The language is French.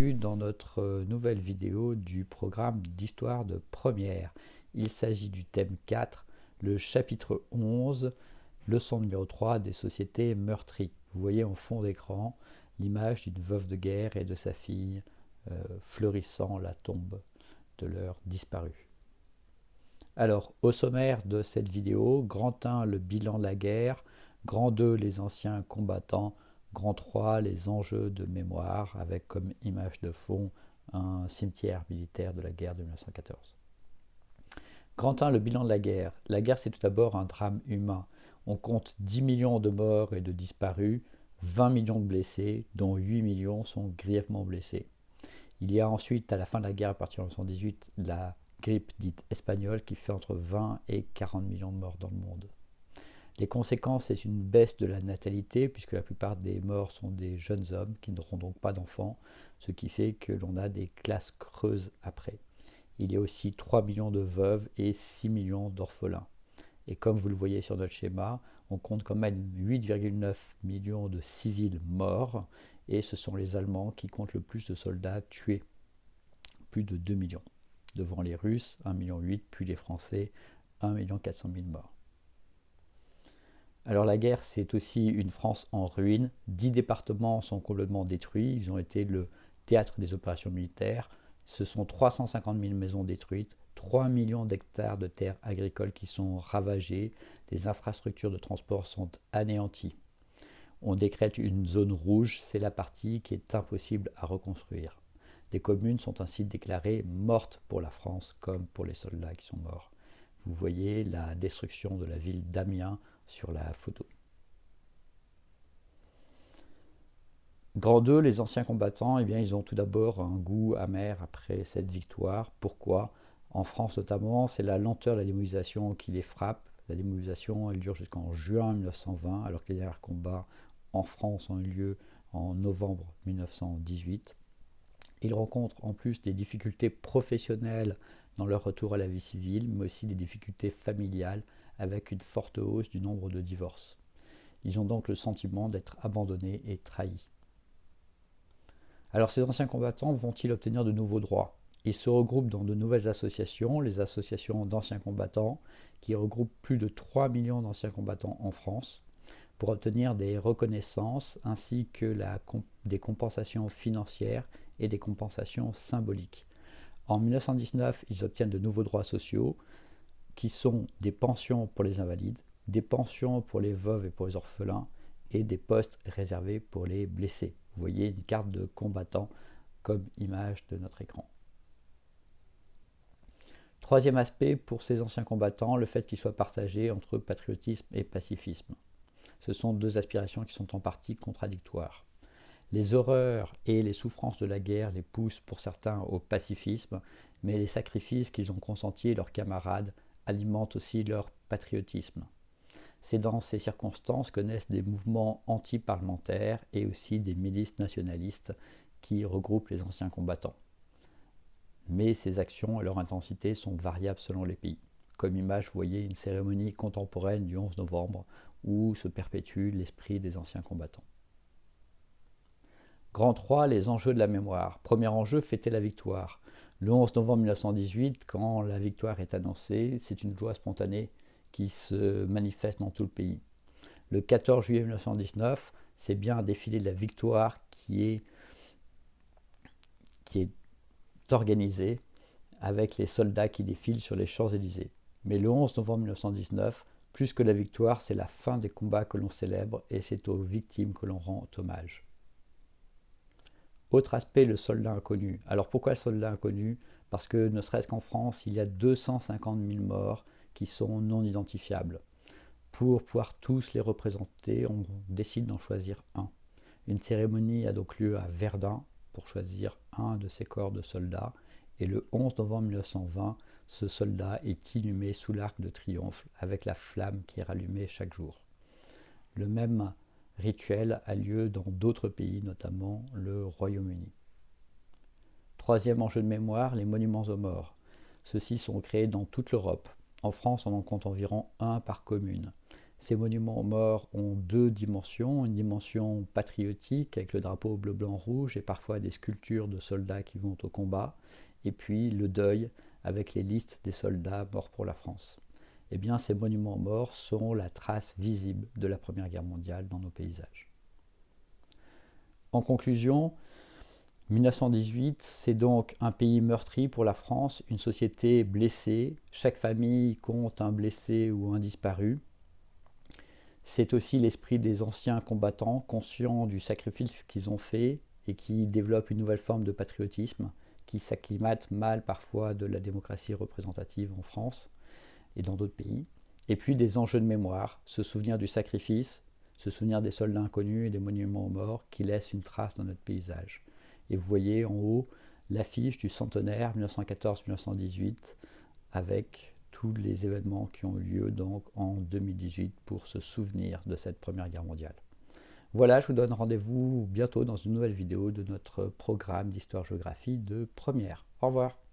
Dans notre nouvelle vidéo du programme d'histoire de première. Il s'agit du thème 4, le chapitre 11, leçon numéro 3 des sociétés meurtries. Vous voyez en fond d'écran l'image d'une veuve de guerre et de sa fille fleurissant la tombe de leurs disparus. Alors, au sommaire de cette vidéo, grand 1, le bilan de la guerre, grand 2, les anciens combattants, grand 3, les enjeux de mémoire, avec comme image de fond un cimetière militaire de la guerre de 1914. Grand 1, le bilan de la guerre. La guerre, c'est tout d'abord un drame humain. On compte 10 millions de morts et de disparus, 20 millions de blessés, dont 8 millions sont grièvement blessés. Il y a ensuite, à la fin de la guerre, à partir de 1918, la grippe dite espagnole qui fait entre 20 et 40 millions de morts dans le monde. Les conséquences, c'est une baisse de la natalité, puisque la plupart des morts sont des jeunes hommes qui n'auront donc pas d'enfants, ce qui fait que l'on a des classes creuses après. Il y a aussi 3 millions de veuves et 6 millions d'orphelins. Et comme vous le voyez sur notre schéma, on compte quand même 8,9 millions de civils morts, et ce sont les Allemands qui comptent le plus de soldats tués, plus de 2 millions. Devant les Russes, 1,8 million, puis les Français, 1,4 million morts. Alors la guerre, c'est aussi une France en ruine. 10 départements sont complètement détruits. Ils ont été le théâtre des opérations militaires. Ce sont 350 000 maisons détruites, 3 millions d'hectares de terres agricoles qui sont ravagées. Les infrastructures de transport sont anéanties. On décrète une zone rouge, c'est la partie qui est impossible à reconstruire. Des communes sont ainsi déclarées mortes pour la France comme pour les soldats qui sont morts. Vous voyez la destruction de la ville d'Amiens sur la photo. Grand 2, les anciens combattants, eh bien, ils ont tout d'abord un goût amer après cette victoire. Pourquoi ? En France notamment, c'est la lenteur de la démobilisation qui les frappe. La démobilisation, elle dure jusqu'en juin 1920, alors que les derniers combats en France ont eu lieu en novembre 1918. Ils rencontrent en plus des difficultés professionnelles dans leur retour à la vie civile, mais aussi des difficultés familiales avec une forte hausse du nombre de divorces. Ils ont donc le sentiment d'être abandonnés et trahis. Alors ces anciens combattants vont-ils obtenir de nouveaux droits ? Ils se regroupent dans de nouvelles associations, les associations d'anciens combattants, qui regroupent plus de 3 millions d'anciens combattants en France, pour obtenir des reconnaissances ainsi que des compensations financières et des compensations symboliques. En 1919, ils obtiennent de nouveaux droits sociaux qui sont des pensions pour les invalides, des pensions pour les veuves et pour les orphelins et des postes réservés pour les blessés. Vous voyez une carte de combattant comme image de notre écran. Troisième aspect pour ces anciens combattants, le fait qu'ils soient partagés entre patriotisme et pacifisme. Ce sont deux aspirations qui sont en partie contradictoires. Les horreurs et les souffrances de la guerre les poussent pour certains au pacifisme, mais les sacrifices qu'ils ont consentis et leurs camarades alimentent aussi leur patriotisme. C'est dans ces circonstances que naissent des mouvements anti-parlementaires et aussi des milices nationalistes qui regroupent les anciens combattants. Mais ces actions et leur intensité sont variables selon les pays. Comme image, vous voyez une cérémonie contemporaine du 11 novembre où se perpétue l'esprit des anciens combattants. Grand 3, les enjeux de la mémoire. Premier enjeu, fêter la victoire. Le 11 novembre 1918, quand la victoire est annoncée, c'est une joie spontanée qui se manifeste dans tout le pays. Le 14 juillet 1919, c'est bien un défilé de la victoire qui est organisé avec les soldats qui défilent sur les Champs-Élysées. Mais le 11 novembre 1919, plus que la victoire, c'est la fin des combats que l'on célèbre et c'est aux victimes que l'on rend hommage. Autre aspect, le soldat inconnu. Alors pourquoi le soldat inconnu ? Parce que ne serait-ce qu'en France, il y a 250 000 morts qui sont non identifiables. Pour pouvoir tous les représenter, on décide d'en choisir un. Une cérémonie a donc lieu à Verdun pour choisir un de ces corps de soldats. Et le 11 novembre 1920, ce soldat est inhumé sous l'Arc de Triomphe avec la flamme qui est rallumée chaque jour. Le même rituel a lieu dans d'autres pays, notamment le Royaume-Uni. Troisième enjeu de mémoire, les monuments aux morts. Ceux-ci sont créés dans toute l'Europe. En France, on en compte environ un par commune. Ces monuments aux morts ont deux dimensions, une dimension patriotique avec le drapeau bleu, blanc, rouge et parfois des sculptures de soldats qui vont au combat, et puis le deuil avec les listes des soldats morts pour la France. Eh bien, ces monuments aux morts sont la trace visible de la Première Guerre mondiale dans nos paysages. En conclusion, 1918, c'est donc un pays meurtri pour la France, une société blessée. Chaque famille compte un blessé ou un disparu. C'est aussi l'esprit des anciens combattants, conscients du sacrifice qu'ils ont fait et qui développent une nouvelle forme de patriotisme qui s'acclimate mal parfois de la démocratie représentative en France et dans d'autres pays. Et puis des enjeux de mémoire, se souvenir du sacrifice, se souvenir des soldats inconnus et des monuments aux morts qui laissent une trace dans notre paysage. Et vous voyez en haut l'affiche du centenaire 1914-1918 avec tous les événements qui ont eu lieu donc en 2018 pour se souvenir de cette Première Guerre mondiale. Voilà, je vous donne rendez-vous bientôt dans une nouvelle vidéo de notre programme d'histoire-géographie de première. Au revoir.